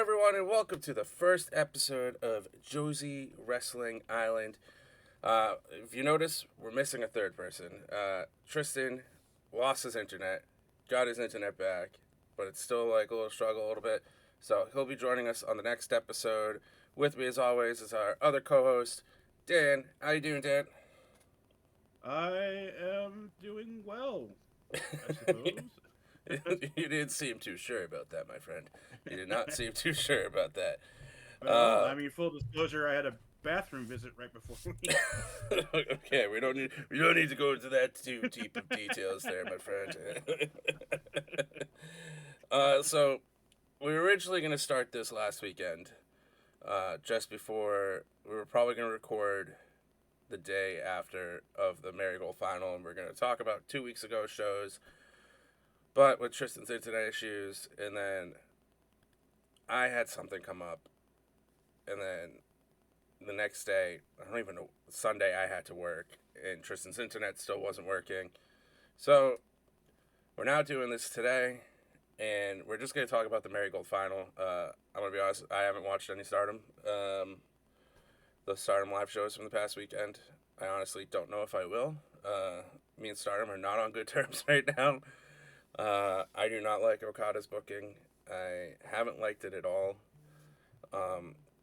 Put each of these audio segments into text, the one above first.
everyone, and welcome to the first episode of Joshi Wrestling Island. If you notice, we're missing a third person. Tristan lost his internet, got his internet back, but it's still like a little struggle, a little bit. So he'll be joining us on the next episode. With me, as always, is our other co-host, Dan. How you doing, Dan? I am doing well, I suppose. You didn't seem too sure about that, my friend. You did not seem too sure about that. Well, I mean, full disclosure, I had a bathroom visit right before we. Okay, we don't need to go into that too deep of details there, my friend. So we were originally going to start this last weekend, just before we were probably going to record the day after of the Marigold final, and we're going to talk about 2 weeks ago shows. But with Tristan's internet issues, and then I had something come up, and then the next day, I don't even know, Sunday I had to work, and Tristan's internet still wasn't working. So we're now doing this today, and we're just going to talk about the Marigold final. I'm going to be honest, I haven't watched any Stardom. The Stardom live shows from the past weekend. I honestly don't know if I will. Me and Stardom are not on good terms right now. I do not like Okada's booking. I haven't liked it at all.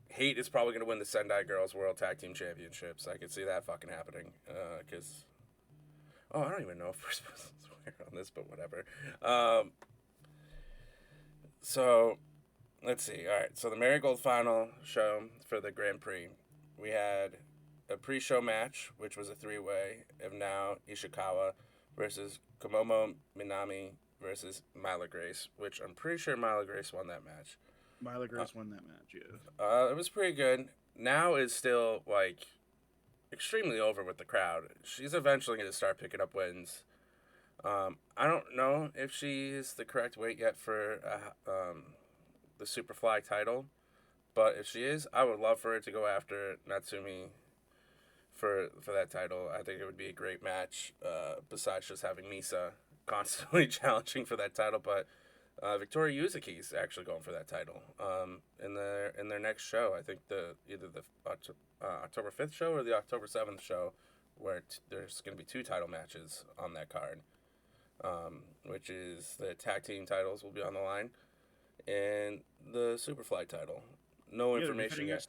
Hate is probably going to win the Sendai Girls World Tag Team Championships. I could see that fucking happening. I don't even know if we're supposed to swear on this, but whatever. So, let's see. All right, so the Marigold final show for the Grand Prix. We had a pre-show match, which was a three-way of now Ishikawa versus Komomo Minami versus Myla Grace, which I'm pretty sure Myla Grace won that match. Myla Grace won that match, yeah. It was pretty good. Now is still, like, extremely over with the crowd. She's eventually going to start picking up wins. I don't know if she is the correct weight yet for the Superfly title, but if she is, I would love for her to go after Natsumi for that title. I think it would be a great match, besides just having Misa constantly challenging for that title, but Victoria Yuzuki is actually going for that title in their next show. I think either the October 5th show or the October 7th show, where there's going to be two title matches on that card, which is the tag team titles will be on the line, and the Superfly title. No information yet.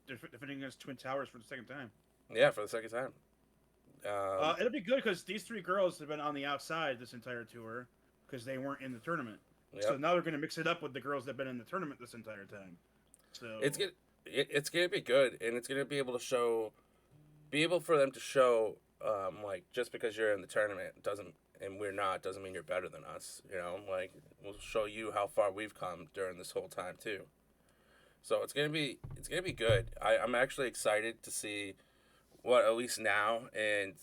They're defending against Twin Towers for the second time. Yeah, for the second time. It'll be good because these three girls have been on the outside this entire tour because they weren't in the tournament. Yep. So now they're going to mix it up with the girls that've been in the tournament this entire time. So it's gonna be good, and it's gonna be able for them to show, like, just because you're in the tournament and we're not, doesn't mean you're better than us. You know, like, we'll show you how far we've come during this whole time too. So it's gonna be good. I'm actually excited to see what, at least now, and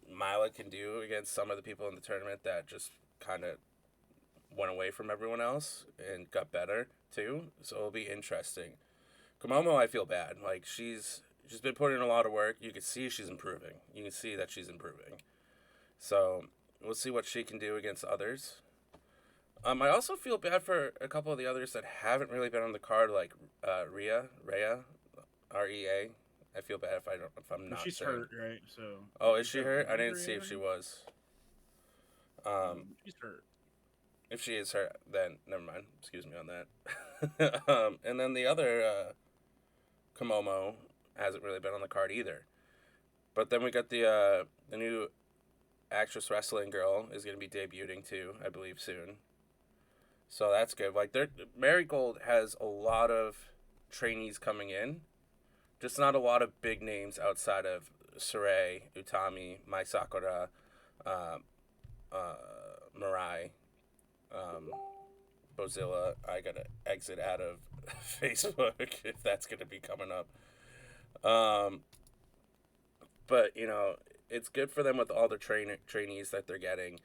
Myla can do against some of the people in the tournament that just kind of went away from everyone else and got better too. So it'll be interesting. Komomo, I feel bad. Like, she's been putting in a lot of work. You can see she's improving. You can see that she's improving. So we'll see what she can do against others. I also feel bad for a couple of the others that haven't really been on the card, like Rhea, Rea. I feel bad if I'm not. She's saying. hurt, right? So. Oh, is she hurt? I didn't see if she was. She's hurt. If she is hurt, then never mind. Excuse me on that. And then the other Komomo hasn't really been on the card either. But then we got the new actress wrestling girl is going to be debuting too, I believe, soon. So that's good. Like, Marigold has a lot of trainees coming in, just not a lot of big names outside of Sarai, Utami, Mai Sakura, Mirai, Bozilla. I gotta exit out of Facebook if that's gonna be coming up. But it's good for them with all the trainees that they're getting,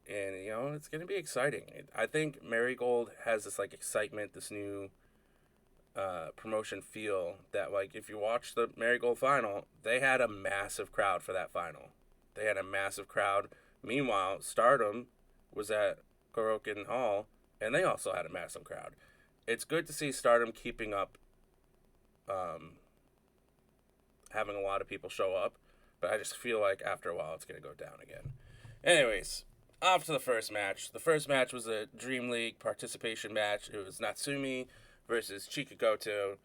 and it's gonna be exciting. I think Marigold has this, like, excitement, this new promotion feel that, like, if you watch the Marigold final, they had a massive crowd for that final. They had a massive crowd. Meanwhile, Stardom was at Gorokan Hall, and they also had a massive crowd. it's good to see Stardom keeping up, having a lot of people show up, but I just feel like after a while it's going to go down again. Anyways, off to the first match. The first match was a Dream League participation match. It was Natsumi versus Chika Goto.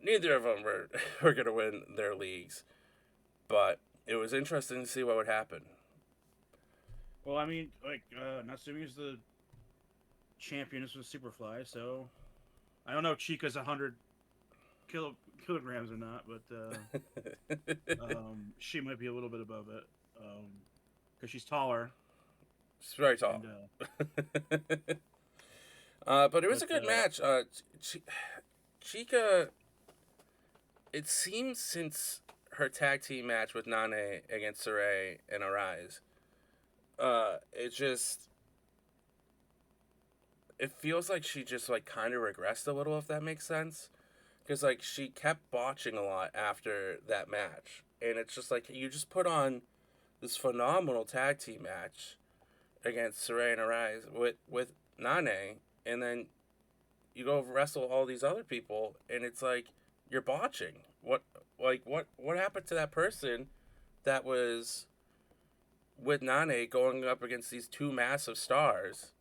Neither of them were going to win their leagues, but it was interesting to see what would happen. Well, I mean, like, Natsumi's the champion with Superfly, so I don't know if Chica's 100 kilograms or not, but she might be a little bit above it because she's taller. She's very tall. And, but it was a good match. Chika, it seems since her tag team match with Nane against Saray and Arise, it feels like she just like kind of regressed a little, if that makes sense. Because like she kept botching a lot after that match, and it's just like you just put on this phenomenal tag team match against Saray and Arise with Nane, and then you go wrestle all these other people, and it's like you're botching. What happened to that person that was with Nane going up against these two massive stars?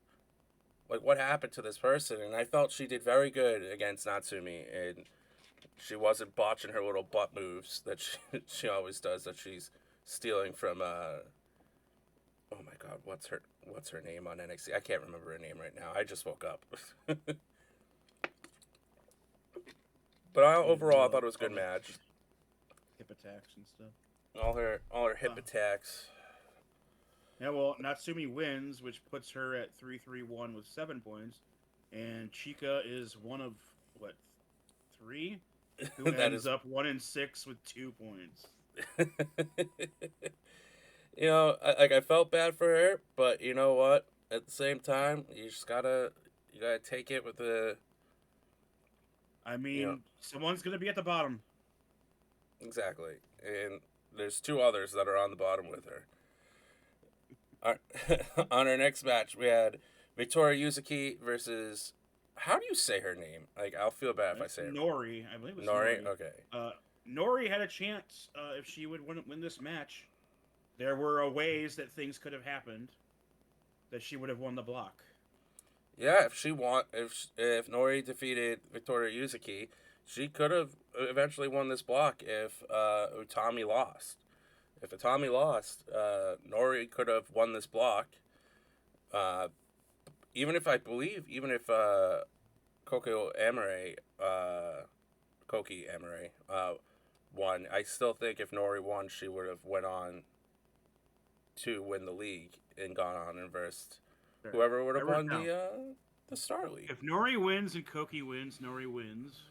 Like, what happened to this person? And I felt she did very good against Natsumi, and she wasn't botching her little butt moves that she always does, that she's stealing from oh my god, what's her name on NXT? I can't remember her name right now. I just woke up. But overall, I thought it was a good match. Hip attacks and stuff. All her hip attacks. Yeah, well, Natsumi wins, which puts her at 3-3-1 with 7 points, and Chika is one of what, 3, who ends up 1-6 with 2 points. You know, I felt bad for her, but you know what? At the same time, you gotta take it with the. I mean, someone's gonna be at the bottom. Exactly, and there's 2 others that are on the bottom with her. On our next match, we had Victoria Yuzuki versus. How do you say her name? Like, I'll feel bad if I say it. Nori, I believe it was Nori. Okay. Nori had a chance if she would win this match. There were ways that things could have happened that she would have won the block. Yeah, if Nori defeated Victoria Yuzuki, she could have eventually won this block if Utami lost. If Utami lost, Nori could have won this block. Even if Koki Amare won, I still think if Nori won, she would have went on to win the league and gone on and versed whoever would have won the Star League. If Nori wins and Koki wins, Nori wins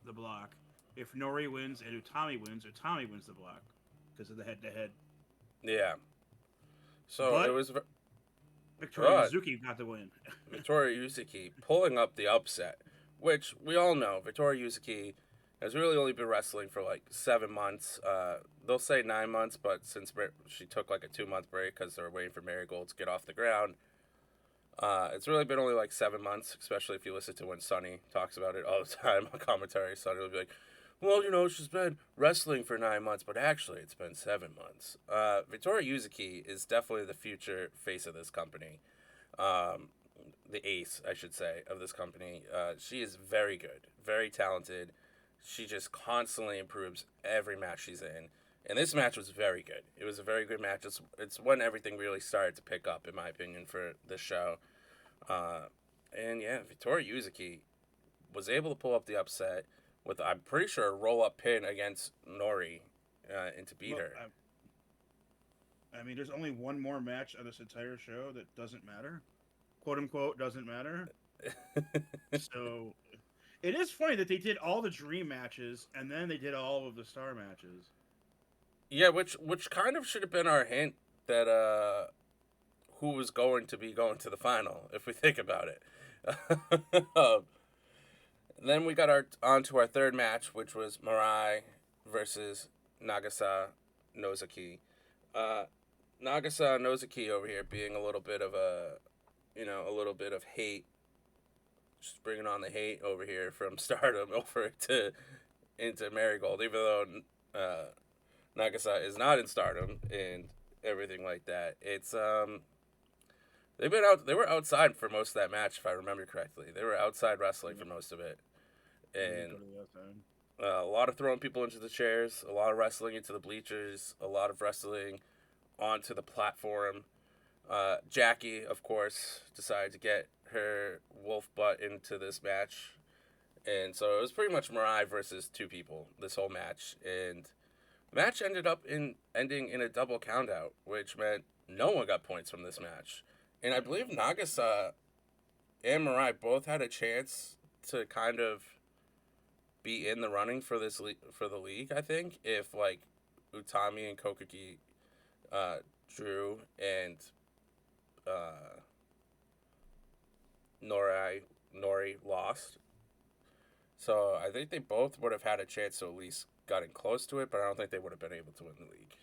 the block. If Nori wins and Utami wins the block because of the head-to-head. Yeah. So it was. Victoria Yuzuki got the win. Victoria Yuzuki pulling up the upset, which we all know. Victoria Yuzuki has really only been wrestling for like 7 months. They'll say 9 months, but since she took like a 2-month break because they were waiting for Marigold to get off the ground, it's really been only like 7 months, especially if you listen to when Sonny talks about it all the time on commentary. Sonny will be like, well, you know, she's been wrestling for 9 months, but actually it's been 7 months. Victoria Yuzuki is definitely the future face of this company. The ace, I should say, of this company. She is very good, very talented. She just constantly improves every match she's in. And this match was very good. It was a very good match. It's when everything really started to pick up, in my opinion, for this show. And yeah, Victoria Yuzuki was able to pull up the upset with, I'm pretty sure, a roll-up pin against Nori and to beat her. I mean, there's only one more match on this entire show that doesn't matter. Quote-unquote, doesn't matter. So, it is funny that they did all the Dream matches, and then they did all of the Star matches. Yeah, which kind of should have been our hint that who was going to be going to the final, if we think about it. Then we got onto our third match, which was Mirai versus Nagasa Nozaki. Nagasa Nozaki over here being a little bit of hate Just bringing on the hate over here from Stardom over to into Marigold, even though Nagasa is not in Stardom and everything like that. It's they've been out. They were outside for most of that match, if I remember correctly. They were outside wrestling for most of it, and a lot of throwing people into the chairs, a lot of wrestling into the bleachers, a lot of wrestling onto the platform. Jackie, of course, decided to get her wolf butt into this match. And so it was pretty much Mirai versus two people this whole match. And the match ended up ending in a double countout, which meant no one got points from this match. And I believe Nagasa and Mirai both had a chance to kind of be in the running for for the league, I think, if like Utami and Kokuki drew and Nori lost. So I think they both would have had a chance to at least gotten close to it, but I don't think they would have been able to win the league.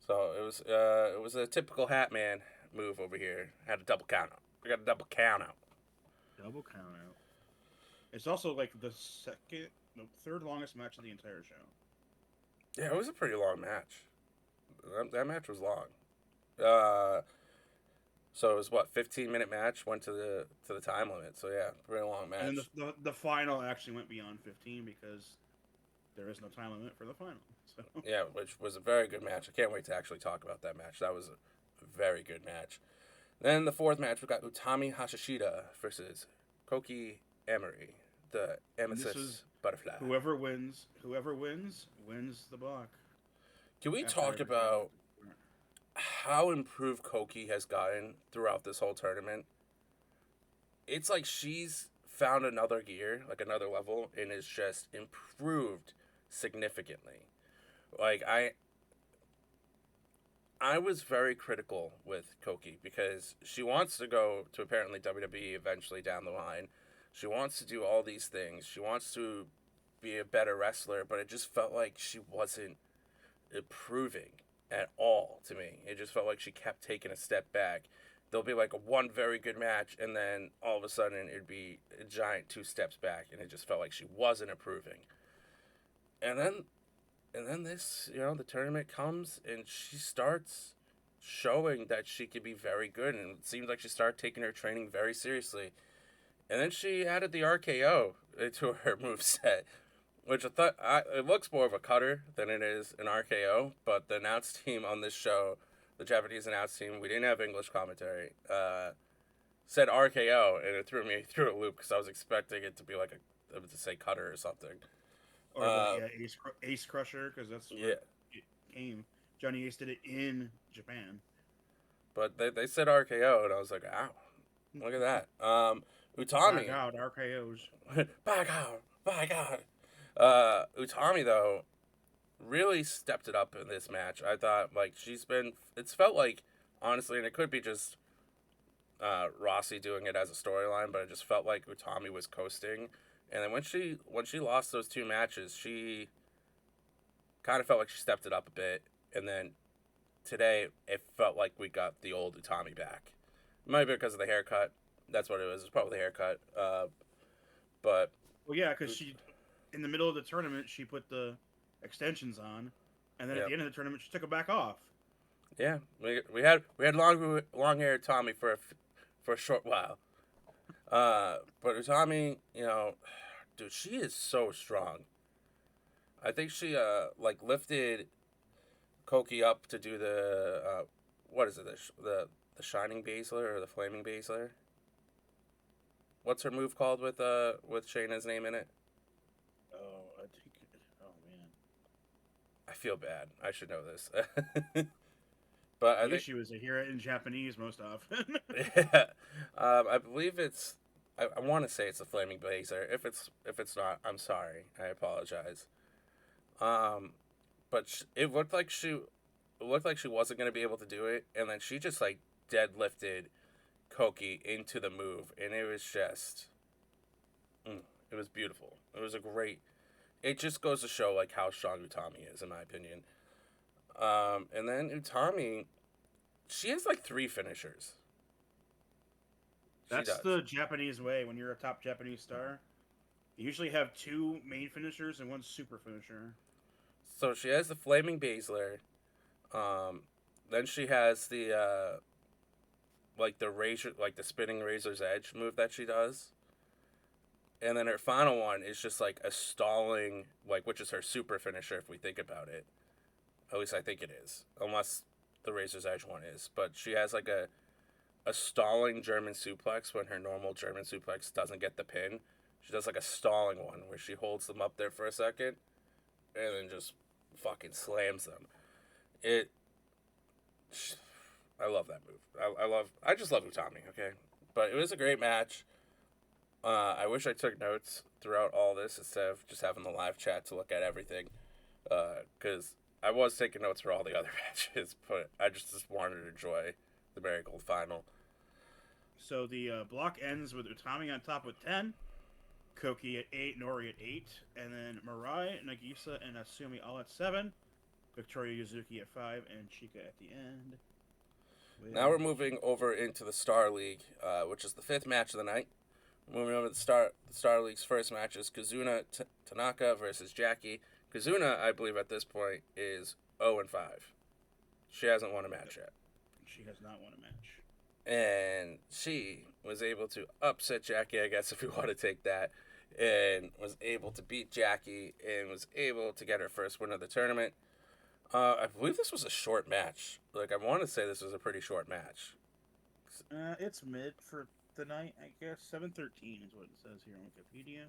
So it was a typical Hatman move over here. Had a double count out. We got a double count out. Double count out. It's also like the third longest match of the entire show. Yeah, it was a pretty long match. That match was long. So it was 15-minute match, went to the time limit. So yeah, pretty long match. And then the final actually went beyond 15 because there is no time limit for the final. So yeah, which was a very good match. I can't wait to actually talk about that match. That was a very good match. Then the fourth match, we got Utami Hashishida versus Koki Emery, the Emesis Butterfly. Whoever wins wins the block. Can we talk about how improved Koki has gotten throughout this whole tournament? It's like she's found another gear, like another level, and is just improved significantly. Like I was very critical with Koki because she wants to go to apparently WWE eventually down the line. She wants to do all these things. She wants to be a better wrestler, but it just felt like she wasn't improving at all to me. It just felt like she kept taking a step back. There'll be like one very good match, and then all of a sudden it'd be a giant 2 steps back, and it just felt like she wasn't improving. And then this, the tournament comes, and she starts showing that she could be very good, and it seems like she started taking her training very seriously. And then she added the RKO to her moveset, which I thought it looks more of a cutter than it is an RKO. But the announce team on this show, the Japanese announce team, we didn't have English commentary, said RKO, and it threw me through a loop because I was expecting it to be like to say cutter or something. Or Ace Crusher, because that's where it came. Johnny Ace did it in Japan. But they said RKO, and I was like, ow, look at that. Utami. Back out, RKOs. Back out, back out. Utami, though, really stepped it up in this match. I thought, like, it's felt like, honestly, and it could be just Rossi doing it as a storyline, but it just felt like Utami was coasting. And then when she lost those 2 matches, she kind of felt like she stepped it up a bit. And then today, it felt like we got the old Utami back. It might be because of the haircut. That's what it was. It was probably the haircut. But well, yeah, because she, in the middle of the tournament, she put the extensions on, and then at the end of the tournament, she took it back off. Yeah, we had long hair Tommy for a short while. But Utami, dude, she is so strong. I think she lifted Koki up to do the what is it, the shining Baszler or the flaming Baszler? What's her move called with Shayna's name in it? Oh, I think. Oh man, I feel bad. I should know this. But I think she was a hear it in Japanese most often. Yeah, I believe it's. I want to say it's the flaming Baszler. If it's not, I'm sorry. I apologize. But it looked like she wasn't gonna be able to do it, and then she just like deadlifted Koki into the move, and it was just, it was beautiful. It was a great. It just goes to show like how strong Utami is, in my opinion. And then Utami, she has like 3 finishers. She That's does. the Japanese way. When you're a top Japanese star, you usually have two main finishers and one super finisher. So she has the Flaming Baszler. Um, then she has the like the razor, like the spinning razor's edge move that she does. And then her final one is just like a stalling, like which is her super finisher if we think about it. At least I think it is, unless the razor's edge one is. But she has like a stalling German suplex when her normal German suplex doesn't get the pin. She does like a stalling one where she holds them up there for a second and then just fucking slams them. It. I love that move. I just love Utami. Okay, but it was a great match. I wish I took notes throughout all this instead of just having the live chat to look at everything. Because I was taking notes for all the other matches, but I just wanted to enjoy the Marigold final. So the block ends with Utami on top with 10, Koki at 8, Nori at 8, and then Mirai, Nagisa, and Asumi all at 7, Victoria Yuzuki at 5, and Chika at the end. Now we're moving over into the Star League, which is the fifth match of the night. Moving over to the Star League's first match is Kazuna Tanaka versus Jackie. Kazuna, I believe at this point, is 0-5. She hasn't won a match yet. She has not won a match. And she was able to upset Jackie, I guess, if you want to take that, and was able to beat Jackie and was able to get her first win of the tournament. I believe this was a short match. Like, I want to say this was a pretty short match. It's mid for the night, I guess. 7:13 is what it says here on Wikipedia.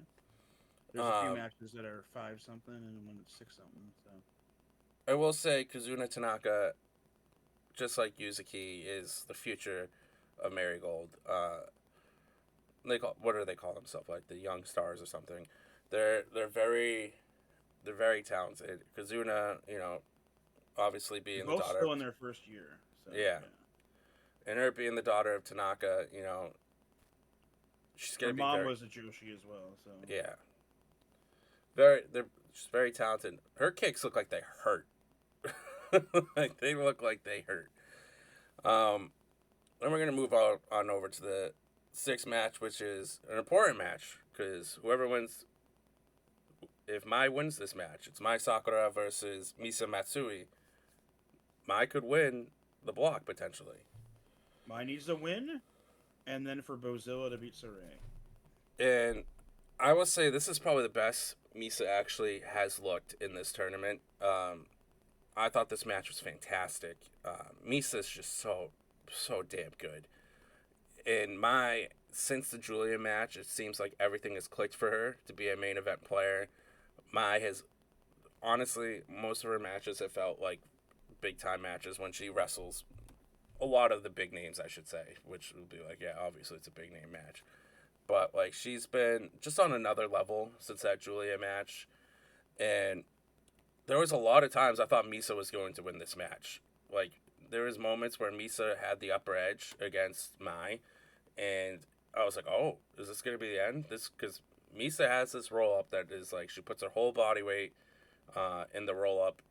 There's a few matches that are 5 something and one that's 6 something. So I will say Kazuna Tanaka, just like Yuzuki, is the future of Marigold. What do they call themselves? Like the young stars or something. They're very talented. Kazuna, obviously being both the daughter. still in their first year. So, yeah. And her being the daughter of Tanaka, she's gonna her be. Mom was a Joshi as well. So yeah. She's very talented. Her kicks look like they hurt. Like they look like they hurt. Then we're gonna move on over to the sixth match, which is an important match because whoever wins, if Mai wins this match, it's Mai Sakura versus Misa Matsui. Mai could win the block potentially. Mai needs to win, and then for Bozilla to beat Saray. And I will say this is probably the best Misa actually has looked in this tournament. I thought this match was fantastic. Misa's just so damn good. And since the Julia match, it seems like everything has clicked for her to be a main event player. Mai has, honestly, most of her matches have felt like big time matches when she wrestles a lot of the big names, I should say, which would be like, yeah, obviously it's a big name match. But like she's been just on another level since that Julia match. And there was a lot of times I thought Misa was going to win this match. Like there was moments where Misa had the upper edge against Mai, and I was like, "Oh, is this gonna be the end?" Because Misa has this roll up that is like she puts her whole body weight in the roll up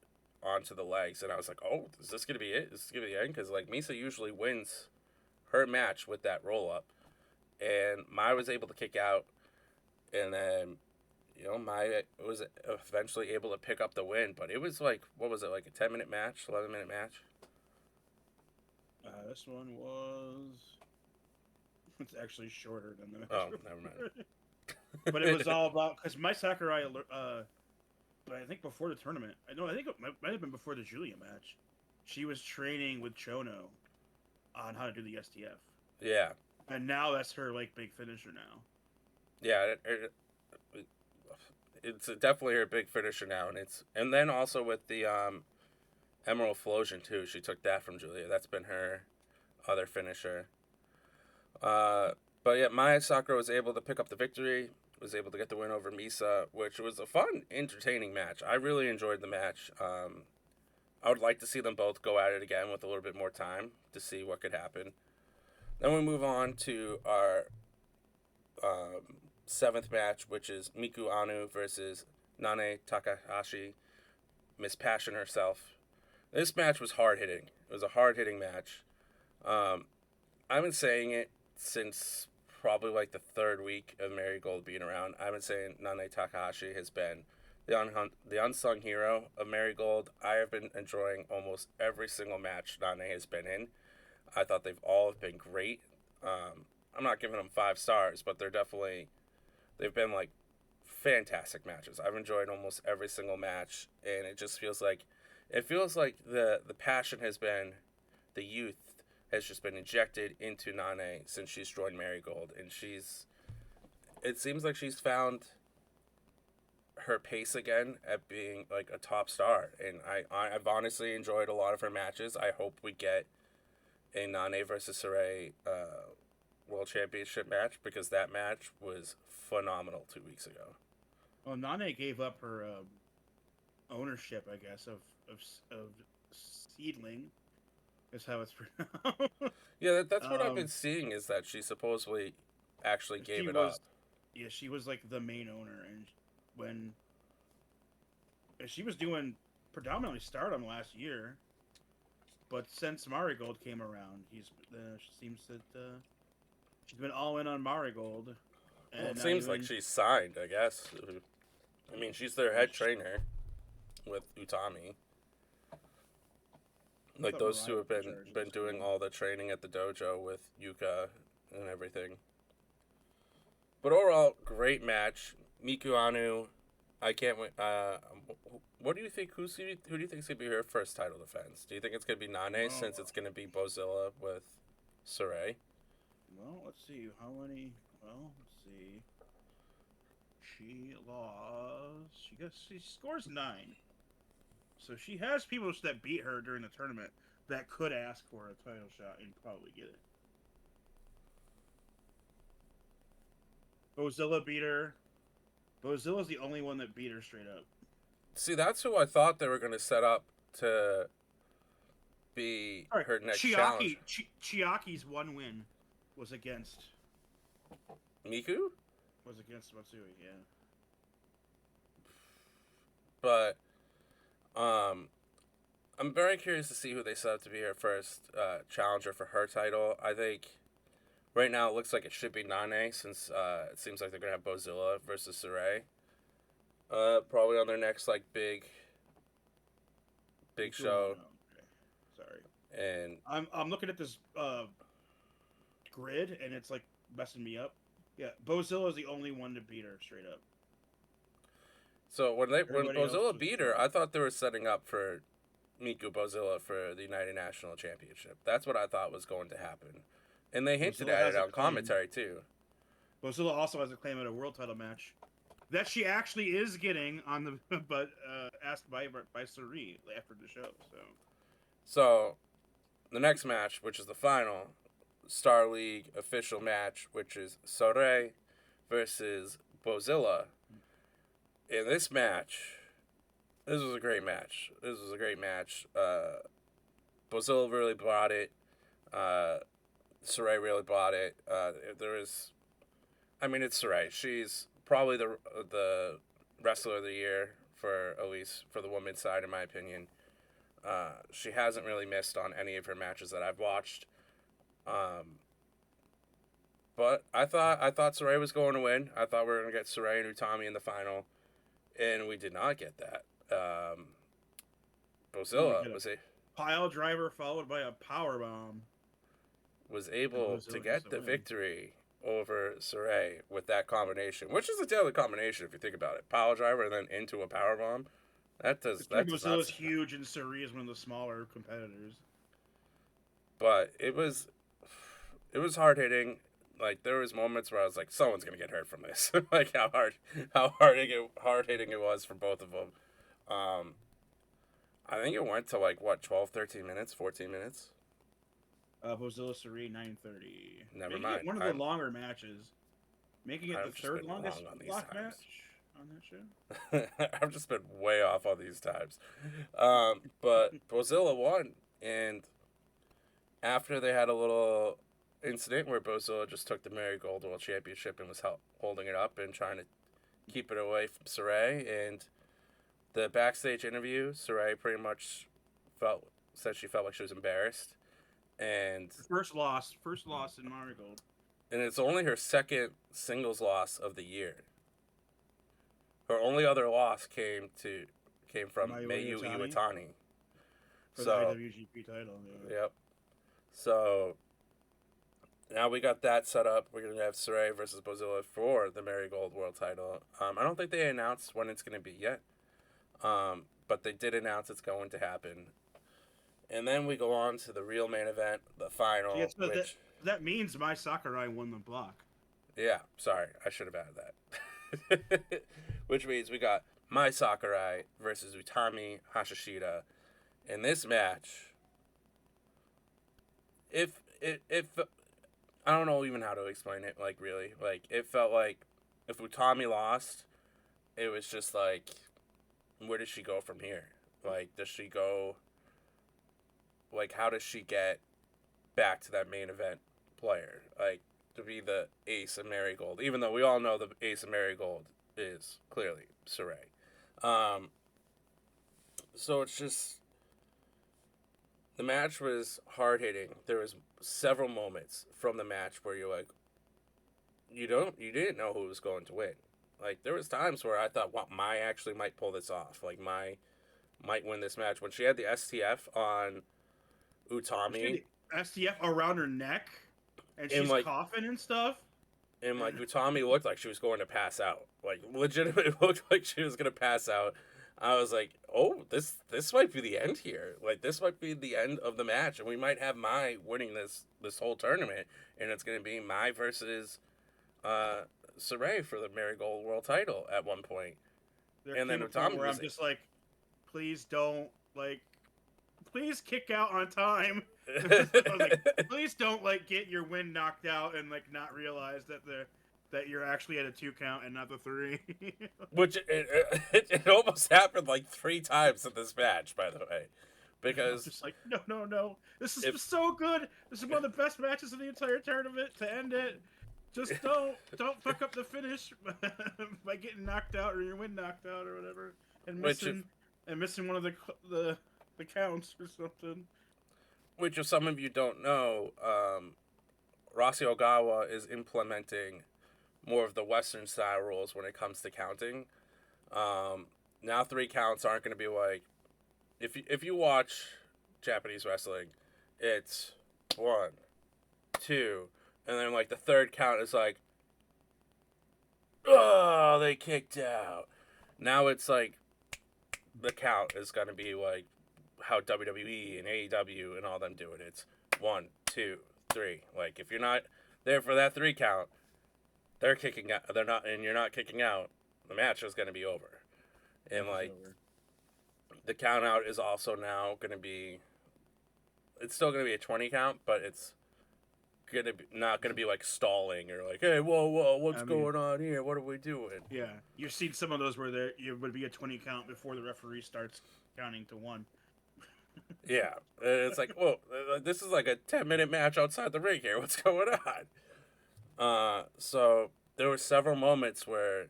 onto the legs, and I was like, "Oh, is this gonna be it? Is this gonna be the end?" Because like Misa usually wins her match with that roll up, and Mai was able to kick out, and then Mai was eventually able to pick up the win, but it was like, what was it, like a 10-minute match, 11-minute match? This one was. It's actually shorter than the match. Oh, never mind. But it was all about because my Sakurai. I think before the tournament, I think it might have been before the Julia match. She was training with Chono on how to do the STF. Yeah. And now that's her like big finisher now. Yeah, it's definitely her big finisher now, and then also with the Emerald Flosion too. She took that from Julia. That's been her other finisher. But yeah, Maya Sakura was able to pick up the victory. Was able to get the win over Misa, which was a fun, entertaining match. I really enjoyed the match. I would like to see them both go at it again with a little bit more time to see what could happen. Then we move on to our seventh match, which is Miku Anu versus Nane Takahashi, Miss Passion herself. This match was hard hitting. It was a hard hitting match. I've been saying it since probably like the third week of Marigold being around. I've been saying Nanae Takahashi has been the unsung hero of Marigold. I have been enjoying almost every single match Nanae has been in. I thought they've all been great. I'm not giving them 5 stars, but they've been like fantastic matches. I've enjoyed almost every single match, and it feels like the passion has been, the youth has just been injected into Nane since she's joined Marigold, and it seems like she's found her pace again at being like a top star, and I've honestly enjoyed a lot of her matches. I hope we get a Nane versus Saray World Championship match, because that match was phenomenal 2 weeks ago. Well, Nane gave up her ownership, I guess, of Seedling, is how it's pronounced. Yeah, that's what I've been seeing, is that she supposedly actually gave it up. Yeah, she was like the main owner, and when she was doing predominantly Stardom last year, but since Marigold came around, she seems that she's been all in on Marigold. Well, it seems like she's signed, I guess. I mean, she's their head trainer with Utami. Like, those two have been doing all the training at the dojo with Yuka and everything. But overall, great match. Miku Anu, I can't wait. What do you think? Who do you think is going to be her first title defense? Do you think it's going to be Nane, since it's going to be Bozilla with Saray? Well, let's see. How many? Well, let's see. She lost. She scores 9. So she has people that beat her during the tournament that could ask for a title shot and probably get it. Bozilla beat her. Bozilla's the only one that beat her straight up. See, that's who I thought they were going to set up to be her next challenge. Chiaki's one win was against Miku? Was against Matsui, yeah. But I'm very curious to see who they set up to be her first challenger for her title. I think right now it looks like it should be Nane, since it seems like they're going to have Bozilla versus Saray. Probably on their next like big show. Okay. Sorry. And I'm looking at this grid, and it's like messing me up. Yeah, Bozilla is the only one to beat her straight up. So when Bozilla beat her, I thought they were setting up for Miku Bozilla for the United National Championship. That's what I thought was going to happen, and they hinted at it on commentary too. Bozilla also has a claim at a world title match that she actually is getting on the but asked by Suri after the show. So the next match, which is the final Star League official match, which is Saray versus Bozilla. In this match, this was a great match. Bozilla really brought it. Saray really brought it. It's Saray. She's probably the wrestler of the year, at least for the women's side, in my opinion. She hasn't really missed on any of her matches that I've watched. But I thought Saray was going to win. I thought we were going to get Saray and Utami in the final, and we did not get that. Bozilla was a pile driver followed by a power bomb. Was able to get the victory over Saray with that combination, which is a deadly combination if you think about it. Pile driver and then into a power bomb. Bozilla's huge, and Saray is one of the smaller competitors. But it was hard hitting. Like, there was moments where I was like, someone's gonna get hurt from this. Like how hard hitting it was for both of them. I think it went to like 12, 13 minutes, 14 minutes. Bozilla Saray 9:30. Never mind. One of the longer matches, making it the third longest block match on that show. I've just been way off on these times. But Bozilla won, and after they had a little incident where Bozilla just took the Marigold World Championship and was holding it up and trying to keep it away from Saray, and the backstage interview, Saray pretty much said she felt like she was embarrassed, and first loss in Marigold. and it's only her second singles loss of the year. Her only other loss came from Mayu Iwatani. For the IWGP title. Yeah. Yep. So now we got that set up. We're gonna have Saray versus Bozilla for the Marigold World Title. I don't think they announced when it's gonna be yet, but they did announce it's going to happen. And then we go on to the real main event, the final. Yeah, so that means Mai Sakurai won the block. Yeah, sorry, I should have added that. Which means we got Mai Sakurai versus Utami Hashishita. In this match, if I don't know even how to explain it, like, really. Like, it felt like if Utami lost, it was just like, where does she go from here? Like, does she go, like, how does she get back to that main event player? Like, to be the ace of Marigold, even though we all know the ace of Marigold is clearly Saray. So it's just, the match was hard hitting. There was several moments from the match where you're like, you didn't know who was going to win. Like, there was times where I thought, wow, Mai actually might pull this off. Like, Mai might win this match. When she had the STF on Utami, STF around her neck, and she's like, coughing and stuff. And like, Utami looked like she was going to pass out. Like, legitimately looked like she was going to pass out. I was like, oh, this might be the end here. Like, this might be the end of the match, and we might have Mai winning this whole tournament, and it's going to be Mai versus Saray for the Marigold World Title at one point. And then Utami where I'm just like, please don't, like, please kick out on time. Like, please don't, like, get your win knocked out and, like, not realize that you're actually at a 2 count and not the 3. Which it almost happened like 3 times in this match, by the way, because just like, no, this is so good. This is one of the best matches of the entire tournament. To end it, just don't fuck up the finish by getting knocked out or your win knocked out or whatever, and missing one of the counts or something. Which, if some of you don't know, Rossi Ogawa is implementing more of the Western style rules when it comes to counting. Now 3 counts aren't going to be like, if you watch Japanese wrestling, it's 1, 2, and then like the 3rd count is like, oh, they kicked out. Now it's like, the count is going to be like how WWE and AEW and all them do it. It's 1, 2, 3. Like, if you're not there for that 3 count, they're kicking out. They're not, and you're not kicking out. The match is going to be over. And like, the count out is also now going to be. It's still going to be a 20 count, but it's gonna be not going to be like stalling or like, hey, whoa, what's going on here? What are we doing? Yeah, you've seen some of those where it would be a 20 count before the referee starts counting to 1. Yeah, it's like, whoa, this is like a 10-minute match outside the ring here. What's going on? So there were several moments where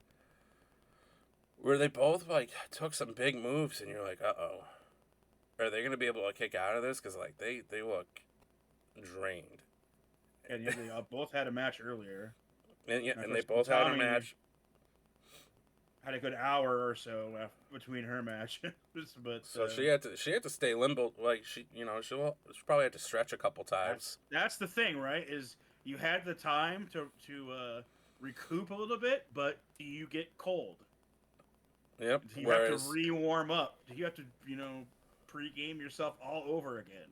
they both like took some big moves, and you're like, uh-oh, are they gonna be able to kick out of this? Because like they look drained. And yeah, they both had a match earlier. And they both had a match. Had a good hour or so between her match, but so she had to stay limbo. Like she probably had to stretch a couple times. That's the thing, right? Is you had the time to recoup a little bit, but you get cold. Yep. You have to re-warm up. You have to pre-game yourself all over again.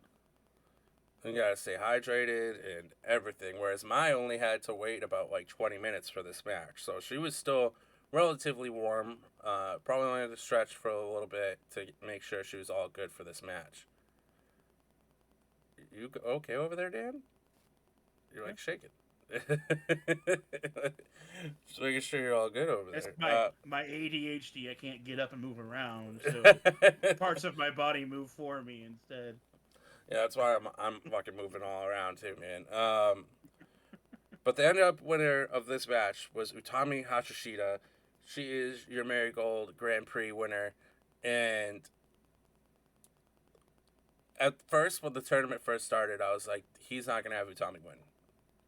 You gotta stay hydrated and everything. Whereas Mai only had to wait about like 20 minutes for this match, so she was still relatively warm. Probably only had to stretch for a little bit to make sure she was all good for this match. You okay over there, Dan? You're like shaking. Just making sure you're all good over there. My ADHD. I can't get up and move around, so parts of my body move for me instead. Yeah, that's why I'm fucking moving all around too, man. But the end-up winner of this match was Utami Hashishita. She is your Marigold Grand Prix winner. And at first, when the tournament first started, I was like, he's not going to have Utami win.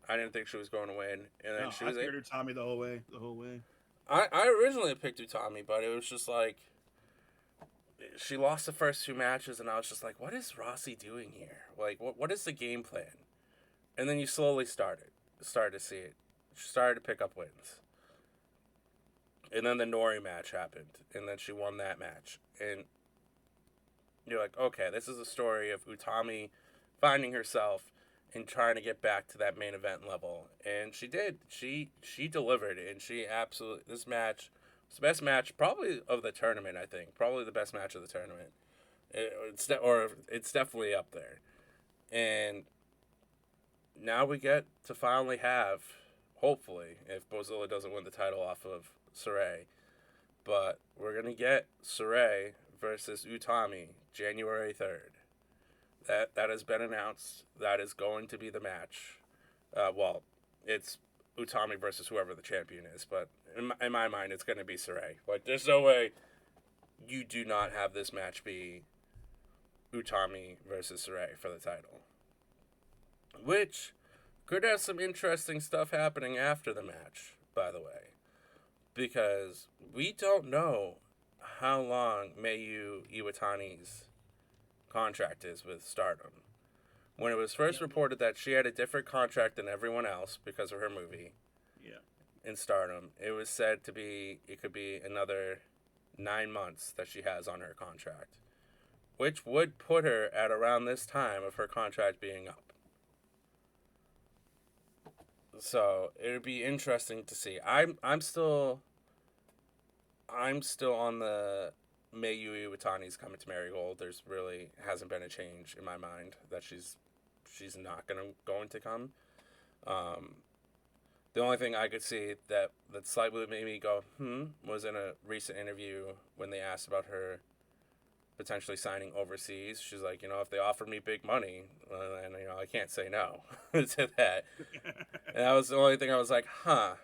I didn't think she was going to win, and then No, she I was able. figured Tommy the whole way. The whole way. I originally picked Utami, but it was just like she lost the first two matches, and I was just like, what is Rossi doing here? Like, what is the game plan? And then you slowly started to see it. She started to pick up wins. And then the Nori match happened, and then she won that match. And you're like, okay, this is a story of Utami finding herself and trying to get back to that main event level. And she did. She delivered, and she absolutely, this match was the best match probably of the tournament, I think. Probably the best match of the tournament. It's definitely up there. And now we get to finally have, hopefully, if Bozilla doesn't win the title off of Saray, but we're going to get Saray versus Utami January 3rd. That has been announced. That is going to be the match. Well, it's Utami versus whoever the champion is, but in my mind, it's going to be Saray. Like, there's no way you do not have this match be Utami versus Saray for the title. Which could have some interesting stuff happening after the match, by the way. Because we don't know how long Mayu Iwatani's contract is with Stardom. When it was first reported that she had a different contract than everyone else because of her movie in Stardom, it was said to be, it could be another 9 months that she has on her contract, which would put her at around this time of her contract being up. So it would be interesting to see. I'm still on the Mayu Iwatani's coming to Marigold. There's really hasn't been a change in my mind that she's not going to come. The only thing I could see that slightly made me go was in a recent interview when they asked about her potentially signing overseas. She's like, if they offered me big money, and I can't say no to that. And that was the only thing I was like, I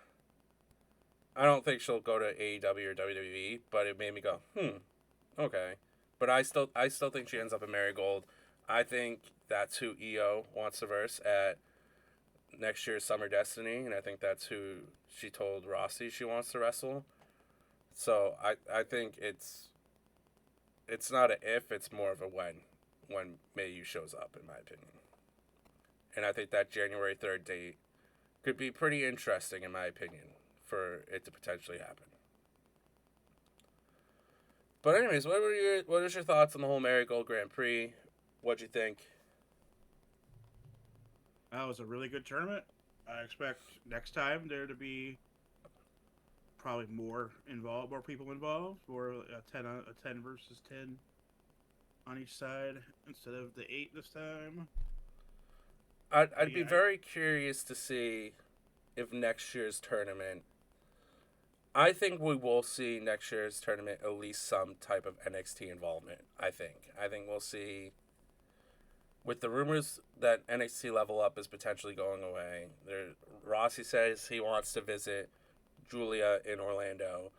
don't think she'll go to AEW or WWE, but it made me go, okay. But I still think she ends up in Marigold. I think that's who EO wants to verse at next year's Summer Destiny, and I think that's who she told Rossi she wants to wrestle. So I think it's not an if, it's more of a when Mayu shows up, in my opinion. And I think that January 3rd date could be pretty interesting, in my opinion, for it to potentially happen. But anyways, what was your thoughts on the whole Marigold Grand Prix? What'd you think? That was a really good tournament. I expect next time there to be probably more people involved, or a 10 versus 10 on each side instead of the 8 this time. I'd be very curious to see if next year's tournament. I think we will see next year's tournament at least some type of NXT involvement. I think we'll see. With the rumors that NXT Level Up is potentially going away, Rossi says he wants to visit Julia in Orlando,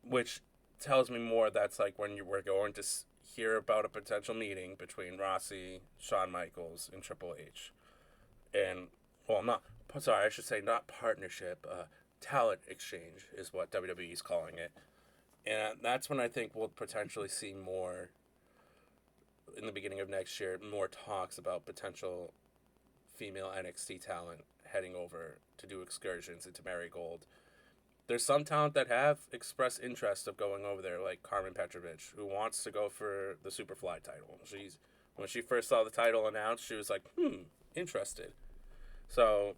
which tells me more that's like when we're going to hear about a potential meeting between Rossi, Shawn Michaels, and Triple H. And, I should say not partnership, talent exchange is what WWE is calling it. And that's when I think we'll potentially see more, in the beginning of next year, more talks about potential female NXT talent heading over to do excursions into Marigold. There's some talent that have expressed interest of going over there, like Carmen Petrovich, who wants to go for the Superfly title. When she first saw the title announced, she was like, interested. So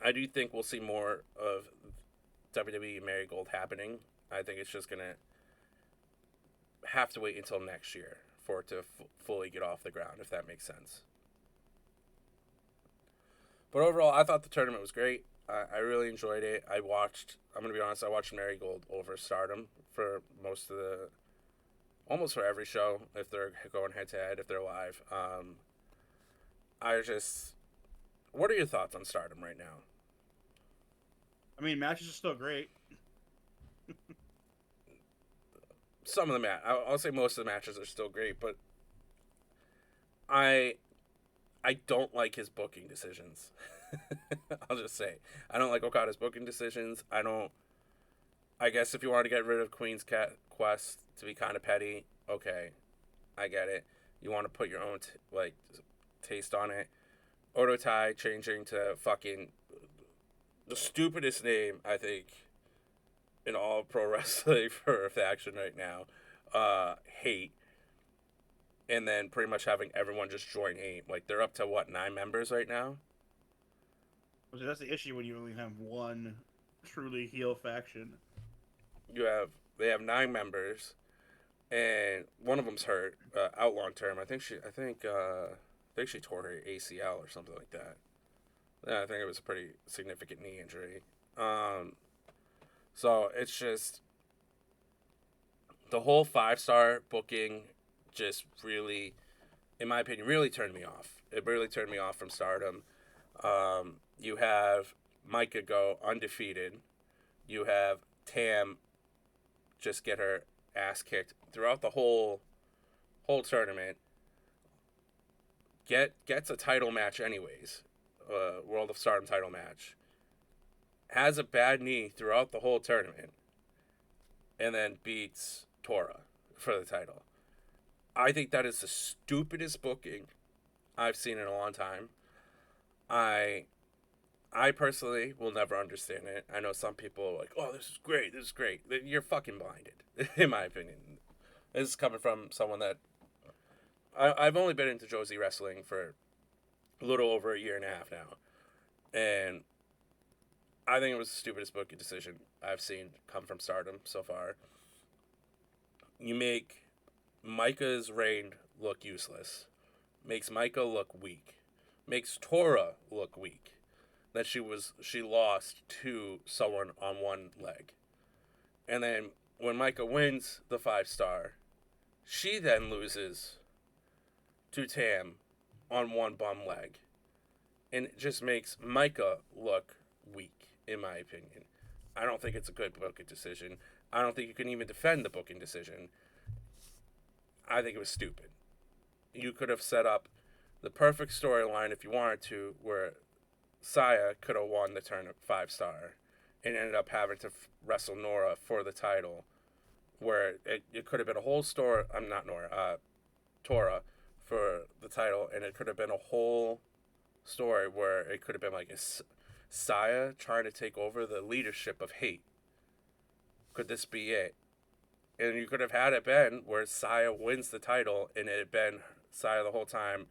I do think we'll see more of WWE Marigold happening. I think it's just going to have to wait until next year for it to fully get off the ground, if that makes sense. But overall, I thought the tournament was great. I really enjoyed it. I'm going to be honest, I watched Marigold over Stardom for almost for every show, if they're going head-to-head, if they're live. What are your thoughts on Stardom right now? I mean, matches are still great. Some of the I'll say most of the matches are still great, but I I don't like his booking decisions. I'll just say I don't like Okada's booking decisions. I don't. I guess if you want to get rid of Queen's Quest to be kind of petty, okay, I get it. You want to put your own taste on it. Odotai changing to fucking the stupidest name I think in all pro wrestling for a faction right now. Hate. And then pretty much having everyone just join Hate. Like they're up to what, 9 members right now? So that's the issue when you only have one truly heel faction. They have 9 members, and one of them's hurt, out long term. I think she tore her ACL or something like that. Yeah, I think it was a pretty significant knee injury. So it's just the whole 5-star booking just really, in my opinion, really turned me off. It really turned me off from Stardom. You have Micah go undefeated. You have Tam just get her ass kicked throughout the whole tournament. Gets a title match anyways, World of Stardom title match. Has a bad knee throughout the whole tournament, and then beats Tora for the title. I think that is the stupidest booking I've seen in a long time. I personally will never understand it. I know some people are like, oh, this is great. You're fucking blinded, in my opinion. This is coming from someone that... I've only been into Joshi Wrestling for a little over a year and a half now. And I think it was the stupidest booking decision I've seen come from Stardom so far. You make Micah's reign look useless. Makes Micah look weak. Makes Tora look weak. That she lost to someone on one leg. And then when Micah wins the 5-star, she then loses to Tam on one bum leg. And it just makes Micah look weak, in my opinion. I don't think it's a good booking decision. I don't think you can even defend the booking decision. I think it was stupid. You could have set up the perfect storyline if you wanted to, where Saya could have won the turn of 5-star and ended up having to wrestle Nora for the title, where it could have been a whole story. I'm not Nora, Tora for the title, and it could have been a whole story where it could have been like Saya trying to take over the leadership of Hate. Could this be it? And you could have had it been where Saya wins the title, and it had been Saya the whole time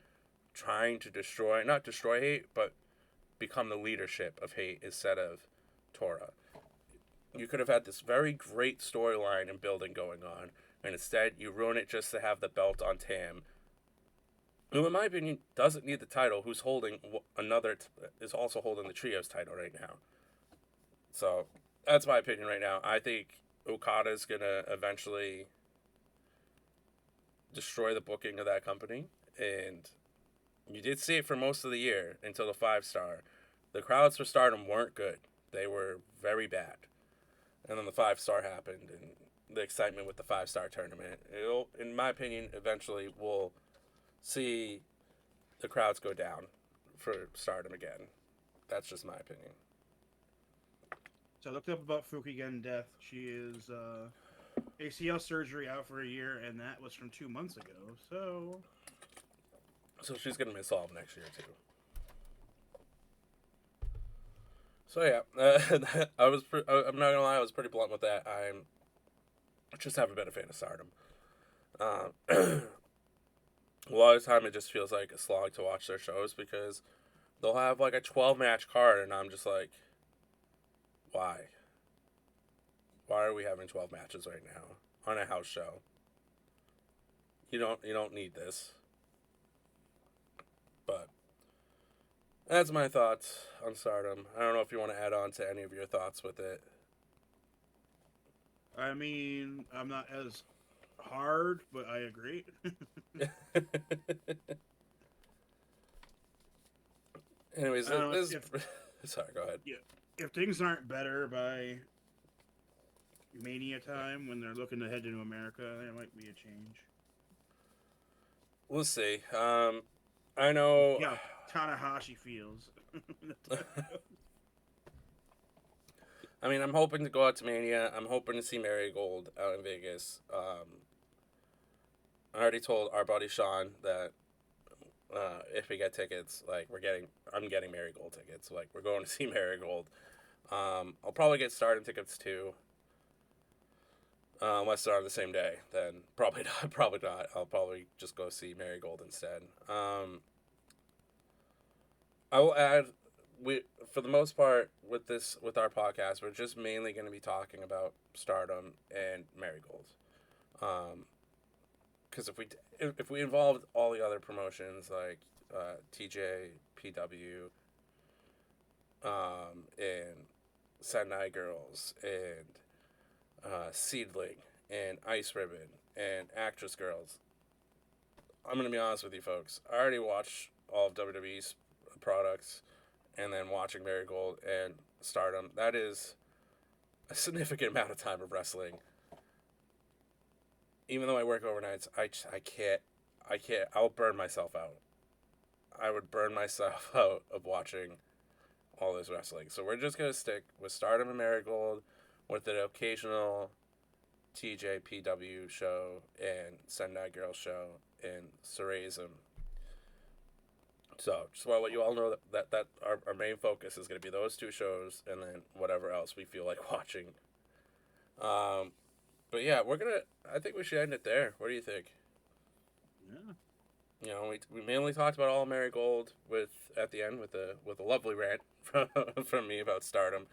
trying to not destroy Hate, but become the leadership of Hate instead of Tora. You could have had this very great storyline and building going on, and instead you ruin it just to have the belt on Tam, who in my opinion doesn't need the title, who's holding is also holding the trios title right now. So that's my opinion right now. I think Okada's gonna eventually destroy the booking of that company, and you did see it for most of the year until the 5-star. The crowds for Stardom weren't good. They were very bad. And then the 5-star happened, and the excitement with the 5-star tournament. It'll, in my opinion, eventually we'll see the crowds go down for Stardom again. That's just my opinion. So I looked up about Fukigen death. She is ACL surgery out for a year, and that was from 2 months ago. So she's gonna miss all of next year too. So yeah, I'm not gonna lie, I was pretty blunt with that. I just haven't been a fan of Stardom. A lot of the time it just feels like a slog to watch their shows because they'll have like a 12-match card, and I'm just like, why? Why are we having 12 matches right now on a house show? You don't need this. But that's my thoughts on Stardom. I don't know if you want to add on to any of your thoughts with it. I mean, I'm not as hard, but I agree. Anyways, sorry, go ahead. Yeah, if things aren't better by Mania time when they're looking to head into America, there might be a change. We'll see. I We'll know. see how Tanahashi feels. I mean, I'm hoping to go out to Mania. I'm hoping to see Marigold out in Vegas. I already told our buddy Sean that if we get tickets, like I'm getting Marigold tickets. Like we're going to see Marigold. I'll probably get Stardom tickets too. Unless they're on the same day, then probably not. Probably not. I'll probably just go see Marigold instead. I will add, we for the most part with our podcast, we're just mainly going to be talking about Stardom and Marigold. Because if we involved all the other promotions like TJ, PW, and Sendai Girls, and Seedling, and Ice Ribbon, and Actress Girls, I'm gonna be honest with you, folks. I already watched all of WWE's products, and then watching Marigold and Stardom. That is a significant amount of time of wrestling. Even though I work overnights, I can't. I'll burn myself out. I would burn myself out of watching all this wrestling. So we're just gonna stick with Stardom and Marigold, with an occasional TJPW show and Sendai Girl show and Seraism. So just want to let you all know that our main focus is going to be those two shows and then whatever else we feel like watching. But yeah, I think we should end it there. What do you think? Yeah. You know, we mainly talked about all Marigold at the end with a lovely rant from me about Stardom.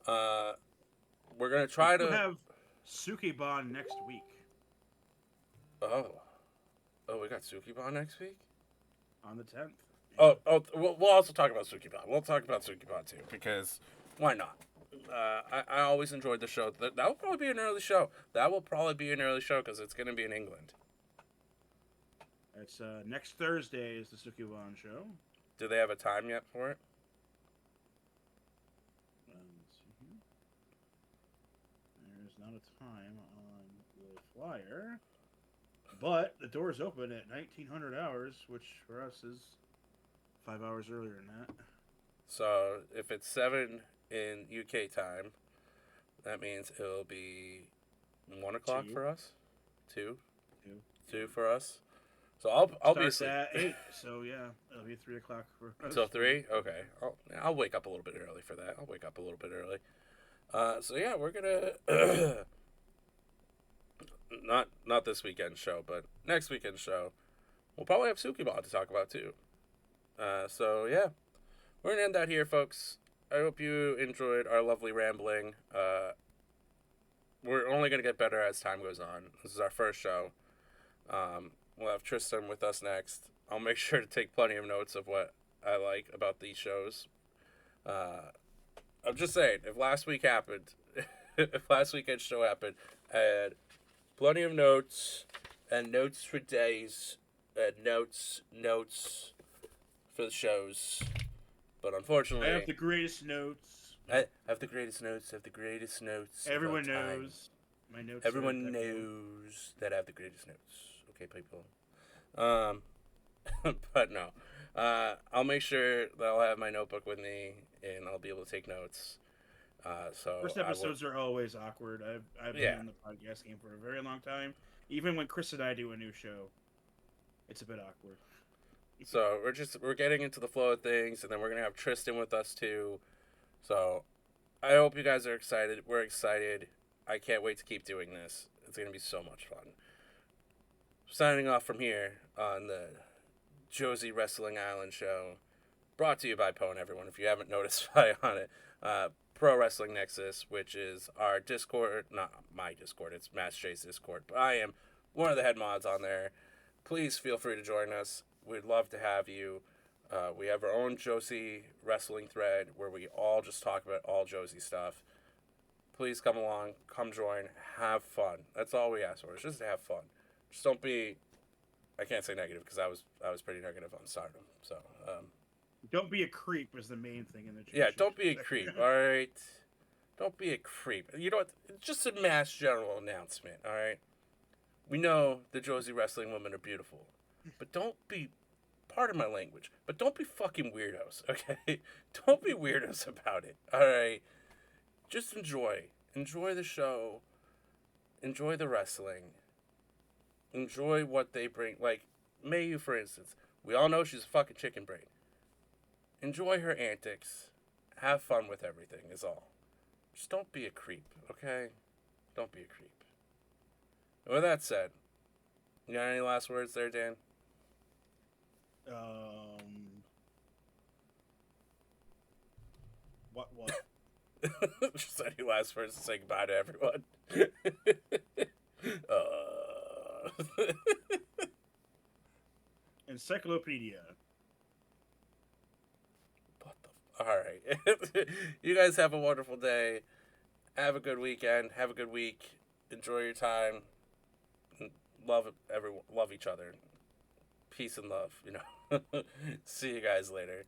We're gonna try We to. have Sukiban next week Oh, we got Sukiban next week. on the 10th. We'll also talk about Sukiban. We'll talk about Sukiban too because why not? I always enjoyed the show. That will probably be an early show. That will probably be an early show because it's going to be in England. It's next Thursday is the Sukiban show. Do they have a time yet for it? Let's see here. There's not a time on the flyer, but the doors open at 1900 hours, which for us is 5 hours earlier than that. So if it's 7 in UK time, that means it'll be 1 o'clock 2. for us. 2. 2. 2 for us. So I'll be Starts asleep. at 8. So yeah, it'll be 3 o'clock for us. Till 3? Okay. I'll wake up a little bit early for that. I'll wake up a little bit early. So yeah, we're gonna not this weekend show, but next weekend show. We'll probably have Sukiban to talk about too. So yeah, we're gonna end that here, folks. I hope you enjoyed our lovely rambling. We're only gonna get better as time goes on. This is our first show. We'll have Tristan with us next. I'll make sure to take plenty of notes of what I like about these shows. I'm just saying, if last week happened, if last weekend's show happened, I had plenty of notes and notes for days and notes for the shows. But unfortunately, I have the greatest notes. I have the greatest notes. Everyone knows my notes. Everyone knows that I have the greatest notes. Okay, people. But no. I'll make sure that I'll have my notebook with me and I'll be able to take notes. So First episodes are always awkward. I've been in the podcast game for a very long time. Even when Chris and I do a new show, it's a bit awkward. So we're getting into the flow of things, and then we're gonna have Tristan with us too. So I hope you guys are excited. We're excited. I can't wait to keep doing this. It's gonna be so much fun. Signing off from here on the Joshi Wrestling Island show, brought to you by Pone, everyone. If you haven't noticed by on it, Pro Wrestling Nexus, which is our Discord, not my Discord, it's Matt J's Discord, but I am one of the head mods on there. Please feel free to join us. We'd love to have you. We have our own Joshi Wrestling thread where we all just talk about all Joshi stuff. Please come along, come join, have fun. That's all we ask for. It's just to have fun. Just don't be. I can't say negative because I was pretty negative on Stardom. So. Don't be a creep is the main thing in the Yeah, don't be a creep. All right. Don't be a creep. You know what? Just a mass general announcement. All right. We know the Joshi Wrestling women are beautiful, but don't be pardon my language, but don't be fucking weirdos, okay? Don't be weirdos about it, alright? Just enjoy. Enjoy the show. Enjoy the wrestling. Enjoy what they bring. Like, Mayu, for instance. We all know she's a fucking chicken brain. Enjoy her antics. Have fun with everything, is all. Just don't be a creep, okay? Don't be a creep. And with that said, you got any last words there, Dan? What? Just any last words to say goodbye to everyone? Encyclopedia. Alright. You guys have a wonderful day. Have a good weekend. Have a good week. Enjoy your time. Love everyone. Love each other. Peace and love, See you guys later.